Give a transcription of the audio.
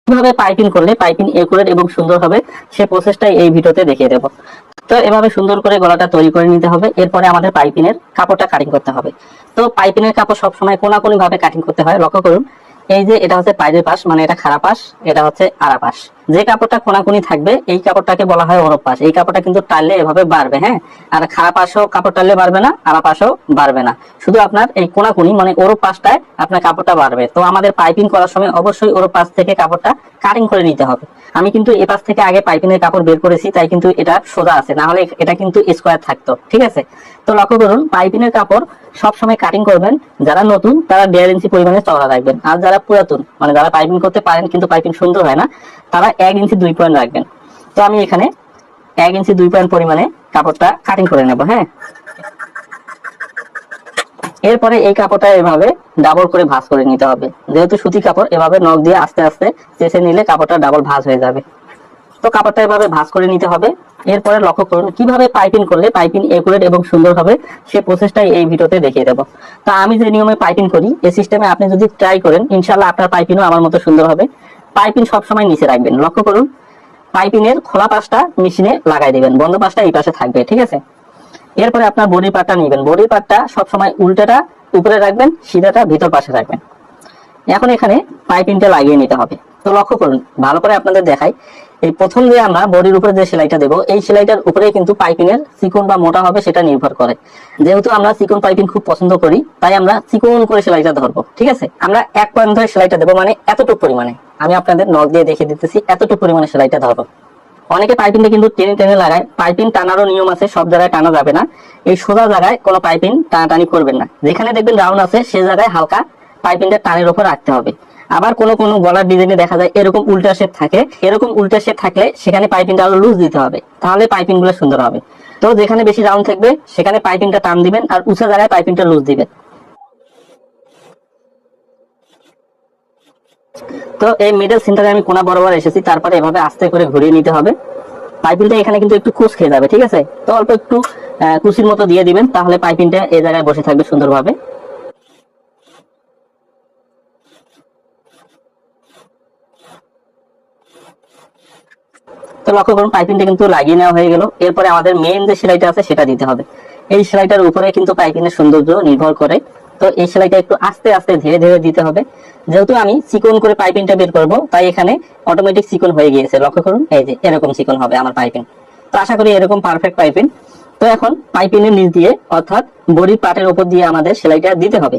কিভাবে পাইপিং করলে piping accurate এবং সুন্দর হবে সে প্রসেসটাই এই ভিডিওতে দেখিয়ে দেবো। তো এভাবে সুন্দর করে গলাটা তৈরি করে নিতে হবে। এরপরে আমাদের পাইপিনের কাপড়টা কাটিং করতে হবে। তো পাইপিনের কাপড় সবসময় কোনাকুনি ভাবে কাটিং করতে হয়। লক্ষ্য করুন, এই যে এটা হচ্ছে পাইজের পাশ, মানে এটা খাড়া পাশ, এটা হচ্ছে আড়া পাশ। যে কাপড়টা কোনাকুনি থাকবে এই কাপড়টাকে বলা হয় ওরপ পাশ। এই কাপড়টা কিন্তু টানলে এভাবে বাড়বে, হ্যাঁ। আর খাড়া পাশেও কাপড় টানলে বাড়বে না, আড়া পাশেও বাড়বে না, শুধু আপনার এই কোনাকুনি মানে ওরপ পাশটায় আপনার কাপড়টা বাড়বে। তো আমাদের পাইপিং করার সময় অবশ্যই ওরপ পাশ থেকে কাপড়টা কাটিং করে নিতে হবে। আমি কিন্তু এ পাশ থেকে আগে পাইপিংয়ের কাপড় বের করেছি, তাই কিন্তু এটা সোজা আছে, না হলে এটা কিন্তু স্কোয়ার থাকতো, ঠিক আছে। তো লক্ষ্য করুন, পাইপিংয়ের কাপড় সবসময় কাটিং করবেন যারা নতুন তারা 1.5 ইঞ্চি পরিমাণে চওড়া রাখবেন, আর যারা পুরাতন মানে যারা পাইপিং করতে পারেন কিন্তু পাইপিং সুন্দর হয় না তারা 1 ইঞ্চি 2 পয়েন্ট রাখবেন। তো আমি এখানে 1 ইঞ্চি 2 পয়েন্ট পরিমাণে কাপড়টা কাটিং করে নেব, হ্যাঁ। এরপরে এই কাপড়টা এভাবে ডাবল করে ভাঁজ করে নিতে হবে। যেহেতু সুতি কাপড়, এভাবে নখ দিয়ে আস্তে আস্তে চেঁচে নিলে কাপড়টা ডাবল ভাঁজ হয়ে যাবে। তো কাপড়টা এভাবে ভাঁজ করে নিতে হবে। এরপরে লক্ষ্য করুন কিভাবে পাইপিং করলে পাইপিং একুরেট এবং সুন্দর হবে সে প্রসেসটাই এই ভিডিওতে দেখিয়ে দেবো। তা আমি যে নিয়মে পাইপিং করি এই সিস্টেমে আপনি যদি ট্রাই করেন ইনশাআল্লাহ আপনার পাইপিংও আমার মতো সুন্দর হবে। পাইপিং সবসময় নিচে রাখবেন। লক্ষ্য করুন, পাইপিং এর খোলা পাশটা মেশিনে লাগাই দিবেন, বন্ধ পাশটা এই পাশে থাকবে, ঠিক আছে। এরপরে আপনার বডি পার্টটা নেবেন। বডি পার্টটা সবসময় উল্টাটা উপরে রাখবেন, সিধাটা ভিতর পাশে রাখবেন। এখন এখানে পাইপিংটা লাগিয়ে নিতে হবে। তো লক্ষ্য করুন, ভালো করে আপনাদের দেখাই। এই প্রথম যে আমরা বডির উপরে যে সেলাইটা দেবো এই সেলাইটার উপরে কিন্তু পাইপিং এর চিকন বা মোটা হবে সেটা নির্ভর করে। যেহেতু আমরা চিকন পাইপিং খুব পছন্দ করি তাই আমরা চিকন করে সেলাইটা ধরবো, ঠিক আছে। আমরা 1 পয়েন্ট ধরে সেলাইটা দেবো, মানে এতটুকু পরিমাণে। আমি আপনাদের নখ দিয়ে দেখিয়ে দিতেছি, এতটুকু পরিমাণে সেলাইটা ধরবো। অনেকে পাইপিংটা কিন্তু টেনে টেনে লাগায়। পাইপিং টানারও নিয়ম আছে, সব জায়গায় টানা যাবে না। এই সোজা জায়গায় কোনো পাইপিং টানাটানি করবেন না। যেখানে দেখবেন রাউন্ড আছে সে জায়গায় হালকা পাইপিংটা টানের উপর রাখতে হবে। আবার কোনো কোনো গলার ডিজাইনে দেখা যায় এরকম উল্টা শেপ থাকে, এরকম উল্টা শেপ থাকলে সেখানে পাইপিংটা আরো লুজ দিতে হবে, তাহলে পাইপিং গুলো সুন্দর হবে। তো যেখানে বেশি রাউন্ড থাকবে সেখানে পাইপিংটা টান দিবেন, আর উঁচা জায়গায় পাইপিংটা লুজ দিবেন। তো এই মিডল সেন্টারে আমি কোনা বরাবর এসেছি, তারপরে এভাবে আস্তে করে ঘুরিয়ে নিতে হবে। পাইপিংটা এখানে কিন্তু একটু কুচ খেয়ে যাবে, ঠিক আছে। তো অল্প একটু কুচির মতো দিয়ে দিবেন, তাহলে পাইপিংটা এই জায়গায় বসে থাকবে সুন্দরভাবে। তো লক্ষ্য করুন পাইপিংটা কিন্তু লাগিয়ে নেওয়া হয়ে গেল। এরপরে আমাদের মেইন যে সেলাইটা আছে সেটা দিতে হবে। এই সেলাইটার উপরে কিন্তু পাইপিংয়ের সৌন্দর্য নির্ভর করে। তো এই সেলাইটা একটু আস্তে আস্তে ধীরে ধীরে দিতে হবে। যেহেতু আমি চিকন করে পাইপিংটা বের করব তাই এখানে অটোমেটিক চিকন হয়ে গিয়েছে। লক্ষ্য করুন, এই যে এরকম চিকন হবে আমার পাইপিং। তো আশা করি এরকম পারফেক্ট পাইপিং। তো এখন পাইপিংয়ের নিচ দিয়ে অর্থাৎ বডির পার্টের উপর দিয়ে আমাদের সেলাইটা দিতে হবে।